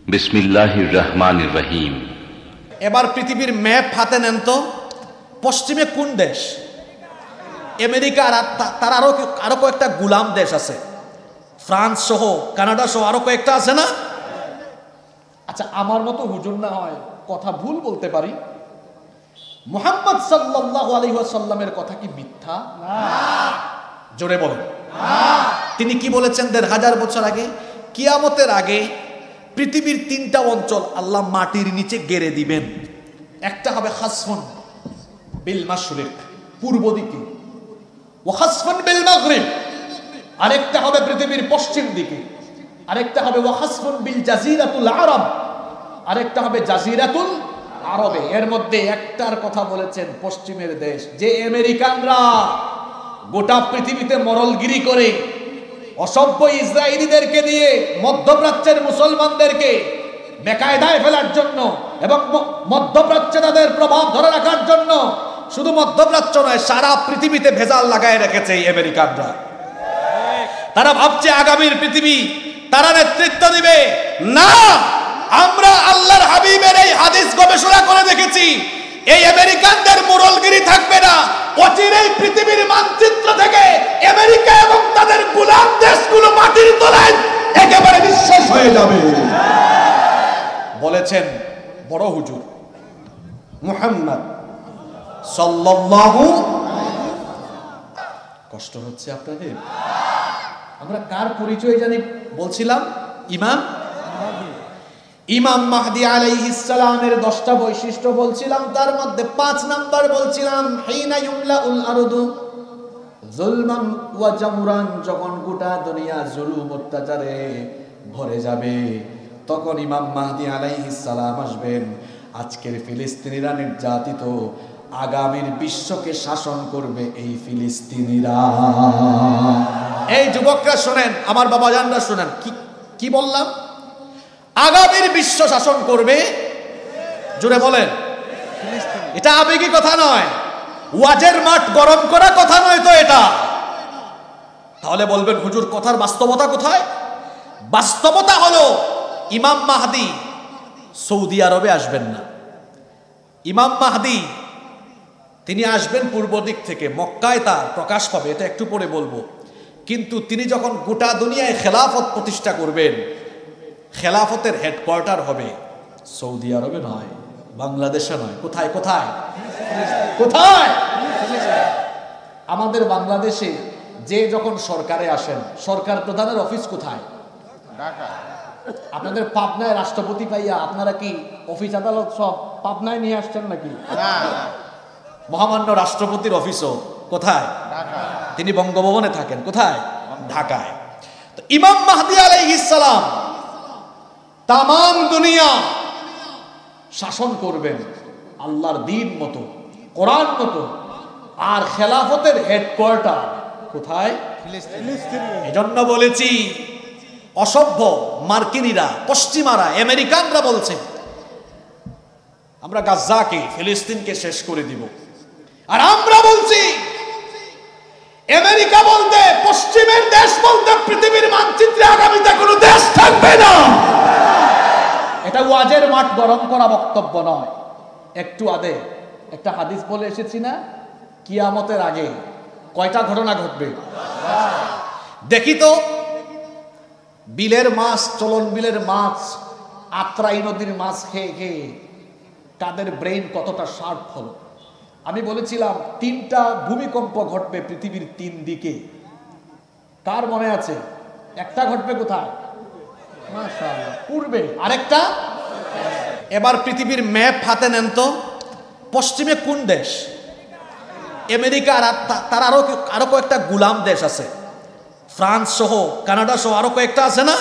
বিসমিল্লাহির রহমানির রহিম। এবার পৃথিবীর ম্যাপ হাতে নেন তো, পশ্চিমে কোন দেশ? আমেরিকা, আর তার আরো কয়েকটা গুলাম দেশ আছে, ফ্রান্স সহ, কানাডা সহ আরো কয়েকটা আছে না? আচ্ছা, আমার মতো হুজুর না হয় কথা ভুল বলতে পারি, মুহাম্মদ সাল্লাল্লাহু আলাইহি ওয়াসাল্লামের কথা কি মিথ্যা? জোরে বলেন। তিনি কি বলেছেন ১৫০০ বছর আগে? কিয়ামতের আগে পৃথিবীর ৩টা অঞ্চল আল্লাহ মাটির নিচে গেড়ে দিবেন। একটা হবে খাসফুন বিল মাশরিক, পূর্ব দিকে, ওয়া খাসফুন বিল মাগরিব, আরেকটা হবে পৃথিবীর পশ্চিম দিকে, আরেকটা হবে ওয়া খাসফুন বিল জাজিরাতুল আরব, আরেকটা হবে জাজিরাতুল আরবে। এর মধ্যে একটার কথা বলেছেন পশ্চিমের দেশ, যে আমেরিকানরা গোটা পৃথিবীতে মরলগিরি করে, অসভ্য ইসরায়েলিদেরকে দিয়ে মধ্যপ্রাচ্যের মুসলমানদেরকে বেকায়দায় ফেলার জন্য এবং মধ্যপ্রাচ্যে তাদের প্রভাব ধরে রাখার জন্য শুধু মধ্যপ্রাচ্য নয়, সারা পৃথিবীতে ভেজাল লাগায় রেখেছে এই আমেরিকানরা। তারা ভাবছে আগামীর পৃথিবী তারা নেতৃত্ব দিবে। না, আমরা আল্লাহর হাবিবের এই হাদিস গবেষণা করে দেখেছি, এই আমেরিকানদের মোড়লগিরি থাকবে না। অচিরেই পৃথিবীর মানচিত্র থেকে আমেরিকা এবং তাদের গোলাম দেশগুলো মাটির তলায় একেবারে নিঃশেষ হয়ে যাবে বলেছেন বড় হুজুর মুহাম্মদ সাল্লাল্লাহু। কষ্ট হচ্ছে আপনাদের? আমরা কার পরিচয় জানি বলছিলাম? ইমাম মাহদী আলাইহিস সালামের 10টা বৈশিষ্ট্য বলছিলাম, তার মধ্যে 5 নাম্বার বলছিলাম হিনা ইউমলাউল আরদু যুলমান ওয়া জামরান, যখন গোটা দুনিয়া জুলুম অত্যাচারে ভরে যাবে তখন ইমাম মাহদী আলাইহিস সালাম আসবেন। আজকের ফিলিস্তিনিরা নির্যাতিত, আগামীর বিশ্বকে শাসন করবে এই ফিলিস্তিনিরা। এই যুবকরা শুনেন, আমার বাবাজানরা শুনেন, কি বললাম? আগামীর বিশ্ব শাসন করবে। জোরে বলেন। এটা আবেগী কথা নয়, ওয়াজের মাঠ গরম করা কথা নয় তো এটা। তাহলে বলবেন হুজুর কথার বাস্তবতা কোথায়? বাস্তবতা হলো ইমাম মাহদী সৌদি আরবে আসবেন না। ইমাম মাহদী তিনি আসবেন পূর্ব দিক থেকে, মক্কায় তার প্রকাশ পাবে, এটা একটু পরে বলবো। কিন্তু তিনি যখন গোটা দুনিয়ায় খেলাফত প্রতিষ্ঠা করবেন, খেলাফতের হেডকোয়ার্টার হবে সৌদি আরবে নয়, বাংলাদেশে নয়। কোথায় কোথায় কোথায়? আমাদের বাংলাদেশে যে যখন সরকারে আসেন, সরকার প্রধানের অফিস কোথায়? ঢাকা। আপনাদের পাবনায় রাষ্ট্রপতি পাইয়া আপনারা কি অফিস আদালত সব পাবনায় নিয়ে আসছেন নাকি? মহামান্য রাষ্ট্রপতির অফিসও কোথায়? ঢাকা। তিনি বঙ্গভবনে থাকেন কোথায়? ঢাকায়। তো ইমাম মাহদী আলাইহিস সালাম তামাম দুনিয়া শাসন করবেন আল্লাহর দ্বীন মতো, কোরআন মতো। আর খেলাফতের হেডকোয়ার্টার কোথায়? ফিলিস্তিন। এজন্য বলেছি অসভ্য মার্কিনীরা, পশ্চিমারা, আমেরিকানরা বলছে আমরা গাজ্জাকে, ফিলিস্তিনকে শেষ করে দিব। আর আমরা বলছি আমেরিকা বলতে, পশ্চিমের দেশ বলতে পৃথিবীর মানচিত্রে আগামীতে কোনো দেশ থাকবে না। এটা ওয়াজের মাঠ গরম করা বক্তব্য নয়। একটু আগে একটা হাদিস বলে এসেছি না, কিয়ামতের আগে কয়টা ঘটনা ঘটবে? দেখি তো, বিলের মাছ, চলন বিলের মাছ, আত্রাই নদীর মাছ খেয়ে খেয়ে তাদের ব্রেইন কতটা শার্প হলো। আমি বলেছিলাম 3টা ভূমিকম্প ঘটবে পৃথিবীর 3 দিকে। কার মনে আছে? একটা ঘটবে কোথায়? মাশাআল্লাহ, পূর্বে। আরেকটা? এবার পৃথিবীর ম্যাপ হাতে নেন তো, পশ্চিমে কোন দেশ? আমেরিকা, আর তার আরো কয়েকটা গুলাম দেশ আছে, ফ্রান্স সহ, কানাডা সহ আরো কয়েকটা আছে না?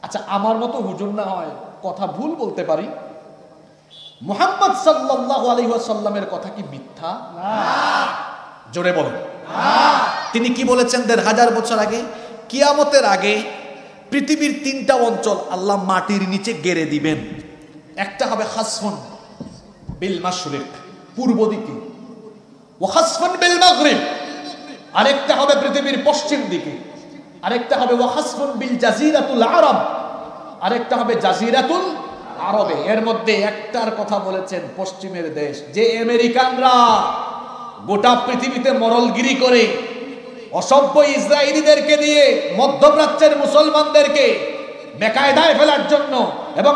আচ্ছা, আমার মতো হুজুর না হয় কথা ভুল বলতে পারি, মুহাম্মদ সাল্লাল্লাহু আলাইহি ওয়াসাল্লামের কথা কি মিথ্যা? জোরে বলেন। তিনি কি বলেছেন ১৫০০ বছর আগে? কিয়ামতের আগে পৃথিবীর 3টা অঞ্চল আল্লাহ মাটির নিচে গেড়ে দিবেন। একটা হবে খাসফুন বিল মাশরিক, পূর্ব দিকে, ওয়া খাসফুন বিল মাগরিব, আরেকটা হবে পৃথিবীর পশ্চিম দিকে, আরেকটা হবে ওয়া খাসফুন বিল জাজিরাতুল আরব, আরেকটা হবে জাজিরাতুল আরবে। এর মধ্যে একটার কথা বলেছেন পশ্চিমের দেশ, যে আমেরিকানরা গোটা পৃথিবীতে মরলগিরি করে অসভ্য ইসরায়েলিদেরকে দিয়ে মধ্যপ্রাচ্যের মুসলমানদেরকে বেকায়দায় ফেলার জন্য এবং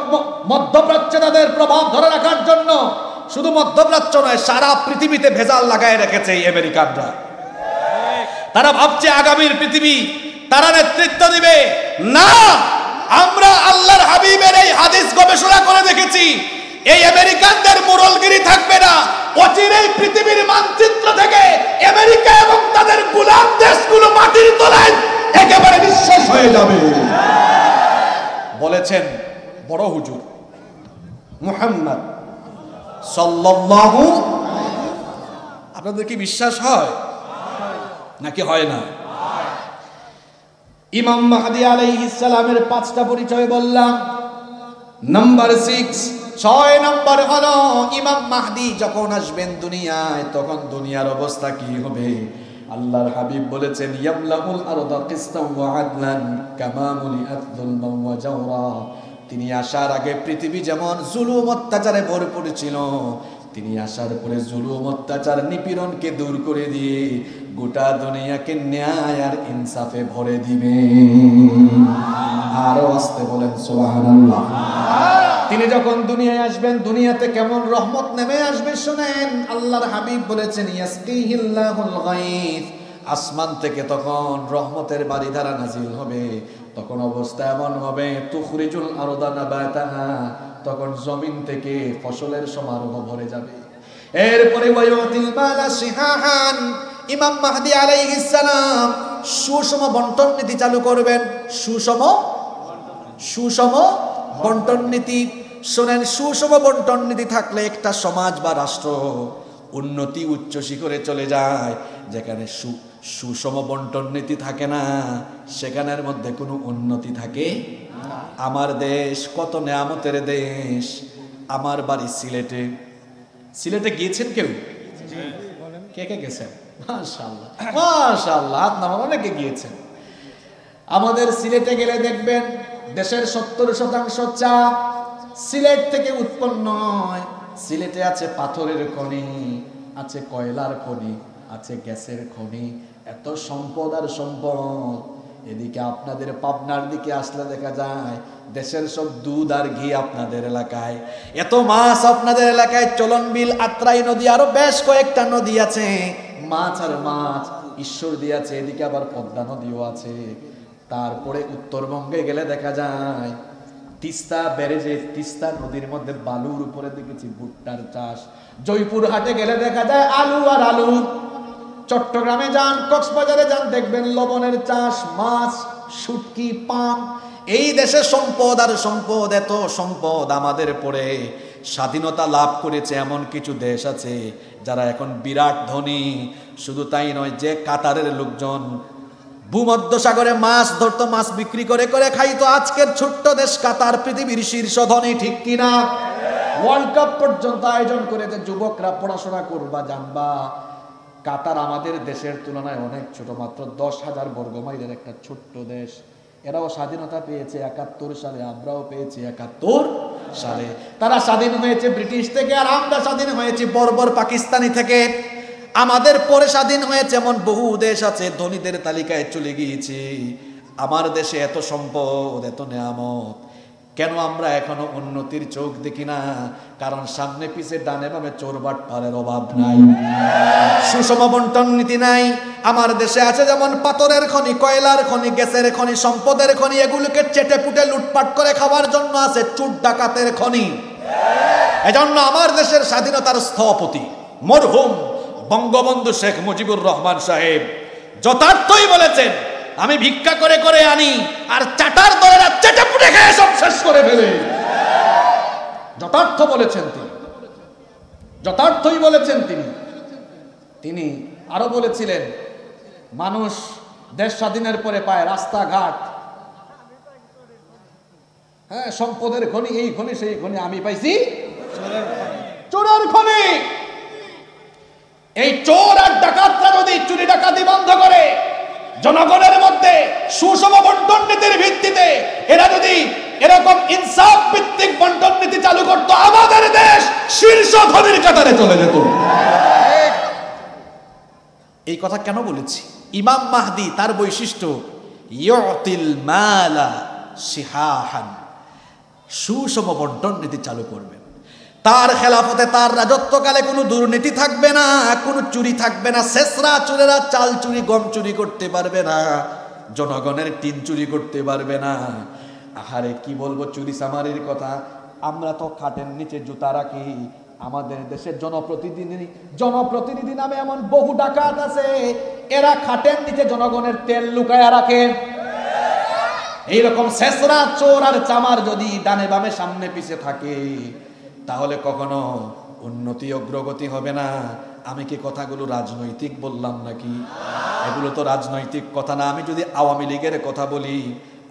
মধ্যপ্রাচ্যে তাদের প্রভাব ধরে রাখার জন্য শুধু মধ্যপ্রাচ্য নয়, সারা পৃথিবীতে ভেজাল লাগায় রেখেছে এই আমেরিকানরা। তারা ভাবছে আগামীর পৃথিবী তারা নেতৃত্ব দিবে। না, আমরা আল্লাহর হাবিবের এই হাদিস গবেষণা করে দেখেছি, এই আমেরিকানদের মোড়লগিরি থাকবে না। অচিরেই পৃথিবীর মানচিত্র থেকে আমেরিকা এবং তাদের গোলাম দেশগুলো মাটির তলায় একেবারে নিঃশেষ হয়ে যাবে বলেছেন বড় হুজুর মুহাম্মদ সাল্লাল্লাহু। আপনাদের কি বিশ্বাস হয় নাকি হয় না? ইমাম মাহদী আলাইহিস সালামের 5টা পরিচয় বললাম। নাম্বার 6 নম্বর হলো ইমাম মাহদী যখন আসবেন দুনিয়ায় তখন দুনিয়ার অবস্থা কি হবে? আল্লাহর হাবিব বলেছেন ইয়ামলাউল আরদা কিসতান ওয়া আদলান কামা মুলিআত যুলমান ওয়া জাওরা। তিনি আসার আগে পৃথিবী যেমন জুলুম অত্যাচারে ভরপুর ছিল, তিনি আসার পরে জুলুম অত্যাচার নিপীড়নকে দূর করে দিয়ে গোটা দুনিয়াকে ন্যায় আর ইনসাফে ভরে দিবে। আরো আসতে বলেন সুবহানাল্লাহ। তিনি যখন দুনিয়ায় আসবেন দুনিয়াতে কেমন রহমত নেমে আসবে শুনেন। আল্লাহর হাবিব বলেছেন ইয়াসকিহিল্লাহুল গায়থ, আসমান থেকে তখন রহমতের বারিধারা নাজিল হবে। তখন অবস্থা এমন হবে তুখরিজুল আরদা নাবাতাহা, তখন জমিন থেকে ফসলের সমারোহ ভরে যাবে। এরপরে ওয়ায়ুতিল মালা সিহাহান, ইমাম মাহদী আলাইহিস সালাম সুষম বন্টন নীতি চালু করবেন। সুষম বন্টন নীতি। শোনেন, সুষম বন্টন নীতি থাকলে একটা সমাজ বা রাষ্ট্র উন্নতি উচ্চ শিখরে চলে যায়। যেখানে সুষম বন্টন নীতি থাকে না সেখানের মধ্যে কোনো উন্নতি থাকে না। আমার দেশ কত নেয়ামতের দেশ। আমার বাড়ি সিলেটে। সিলেটে গিয়েছেন কেউ? কে কে গেছেন? মাশাআল্লাহ মাশাআল্লাহ, আপনারা অনেকে গিয়েছেন। আমাদের সিলেটে গেলে দেখবেন দেশের 70% চা সিলেট থেকে উৎপন্ন হয়। সিলেটে আছে পাথরের খনি, আছে কয়লার খনি, আছে গ্যাসের খনি, এত সম্পদ আর সম্পদ। এদিকে আপনাদের পাবনার দিকে আসলে দেখা যায় দেশের সব দুধ আর ঘি আপনাদের এলাকায়, এত মাছ আপনাদের এলাকায়। চলনবিল, আত্রাই নদী, আরো বেশ কয়েকটা নদী আছে, মাছ আর মাছ ঈশ্বর দিয়েছে। এদিকে আবার পদ্মা নদীও আছে। তারপরে উত্তরবঙ্গে গেলে দেখা যায় তিস্তা ব্যারেজে, তিস্তা নদীর মধ্যে বালুর উপরে দেখেছি ভুট্টার চাষ। জয়পুরহাটে গেলে দেখা যায় আলু আর আলু। চট্টগ্রামে যান, কক্সবাজারে যান, দেখবেন লবণের চাষ, মাছ, শুটকি, পান। এই দেশে সম্পদ আর সম্পদ, এত সম্পদ। আমাদের পরে স্বাধীনতা লাভ করেছে এমন কিছু দেশ আছে যারা এখন বিরাট ধনী। শুধু তাই নয়, যে কাতারের লোকজন ভূমধ্য সাগরে মাছ ধরতো, মাছ বিক্রি করে করে খাইতো, আজকের ছোট্ট দেশ কাতার পৃথিবীর শীর্ষ ধনী, ঠিক কিনা? ওয়ার্ল্ড কাপ পর্যন্ত আয়োজন করে যে যুবকরা পড়াশোনা করবা জানবা। কাতার আমাদের দেশের তুলনায় অনেক ছোট, মাত্র 10,000 বর্গমাইলের একটা ছোট্ট দেশ। এরাও স্বাধীনতা পেয়েছে 71 সালে, আমরাও পেয়েছি 71 সালে। তারা স্বাধীন হয়েছে ব্রিটিশ থেকে, আর আমরা স্বাধীন হয়েছি বর্বর পাকিস্তানি থেকে। আমাদের পরে স্বাধীন হয়েছে এমন বহু দেশ আছে ধনীদের তালিকায় চলে গিয়েছে। আমার দেশে এত সম্পদ, এত নেয়ামত, কেন আমরা এখনো উন্নতির চোখ দেখি না? কারণ সামনে পিছে ডানে বামে চোর বাটপারের অভাব নাই, সুষম বন্টন নীতি নাই। আমার দেশে আছে যেমন পাথরের খনি, কয়লার খনি, গ্যাসের খনি, সম্পদের খনি, এগুলোকে চেটে পুটে লুটপাট করে খাওয়ার জন্য আছে চুট ডাকাতের খনি। এজন্য আমার দেশের স্বাধীনতার স্থপতি মরহুম বঙ্গবন্ধু শেখ মুজিবুর রহমান সাহেব যথার্থই বলেছেন, আমি ভিক্ষা করে করে আনি আর চাটার দলেরা চেটে পুটে খেয়ে সব শেষ করে ফেলে। যথার্থ বলেছেন তিনি, যথার্থই বলেছেন তিনি। তিনি আরো বলেছিলেন, মানুষ দেশ স্বাধীনের পরে পায় রাস্তাঘাট, হ্যাঁ, সম্পদের খনি, এই খনি সেই খনি, আমি পাইছি চোরের খনি। এই চোর আর ডাকাতরা যদি চুরি ডাকাতি বন্ধ করে, জনগণের মধ্যে সুষম বন্টন নীতির ভিত্তিতে এরা যদি এরকম ইনসাফ ভিত্তিক বন্টন নীতি চালু করতো, আমাদের দেশ শীর্ষ ধনীর কাতারে চলে যেত। এই কথা কেন বলেছি? ইমাম মাহদি তার বৈশিষ্ট্য ইউতিল মালা শিহাহান, সুষম বন্টন নীতি চালু করবেন। তার খেলাফতে, তার রাজত্বকালে কোনো দুর্নীতি থাকবে না, কোনো চুরি থাকবে না। শেষরা চোরেরা চাল চুরি, গম চুরি করতে পারবে না, জনগণের টিন চুরি করতে পারবে না। আহারে কি বলবো চুরি চামারির কথা, আমরা তো খাটের নিচে জুতা রাখি। আমাদের দেশের জনপ্রতিনিধি নামে এমন বহু ডাকাত আছে, এরা খাটের নিচে জনগণের তেল লুকায়া রাখে। এইরকম শেষরা চোর আর চামার যদি ডানে বামে সামনে পিছে থাকে, তাহলে কখনো উন্নতি অগ্রগতি হবে না। আমি কি কথাগুলো রাজনৈতিক বললাম নাকি? এগুলো তো রাজনৈতিক কথা না। আমি যদি আওয়ামী লীগের কথা বলি,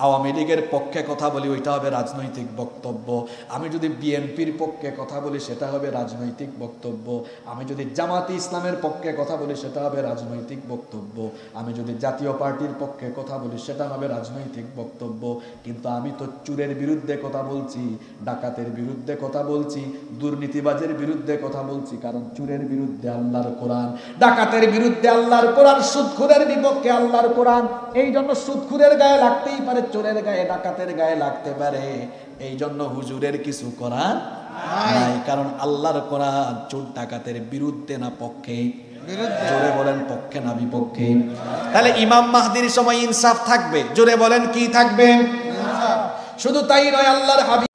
আওয়ামী লীগের পক্ষে কথা বলি, ওইটা হবে রাজনৈতিক বক্তব্য। আমি যদি বিএনপির পক্ষে কথা বলি, সেটা হবে রাজনৈতিক বক্তব্য। আমি যদি জামাতে ইসলামের পক্ষে কথা বলি, সেটা হবে রাজনৈতিক বক্তব্য। আমি যদি জাতীয় পার্টির পক্ষে কথা বলি, সেটা হবে রাজনৈতিক বক্তব্য। কিন্তু আমি তো চুরের বিরুদ্ধে কথা বলছি, ডাকাতের বিরুদ্ধে কথা বলছি, দুর্নীতিবাজের বিরুদ্ধে কথা বলছি। কারণ চুরের বিরুদ্ধে আল্লাহর কোরআন, ডাকাতের বিরুদ্ধে আল্লাহর কোরআন, সুদখোরের বিপক্ষে আল্লাহর কোরআন। এই জন্য সুদখোরের গায়ে লাগতেই পারে, চোরের গায়ে, ডাকাতের গায়ে লাগতে পারে। এই জন্য হুজুরের কিছু করার নাই, কারণ আল্লাহর কোরআন চোর ডাকাতের বিরুদ্ধে না পক্ষে? জোরে বলেন পক্ষে না বিপক্ষে? তাহলে ইমাম মাহদির সময় ইনসাফ থাকবে। জোরে বলেন কি থাকবে? শুধু তাই নয়, আল্লাহর হাবিব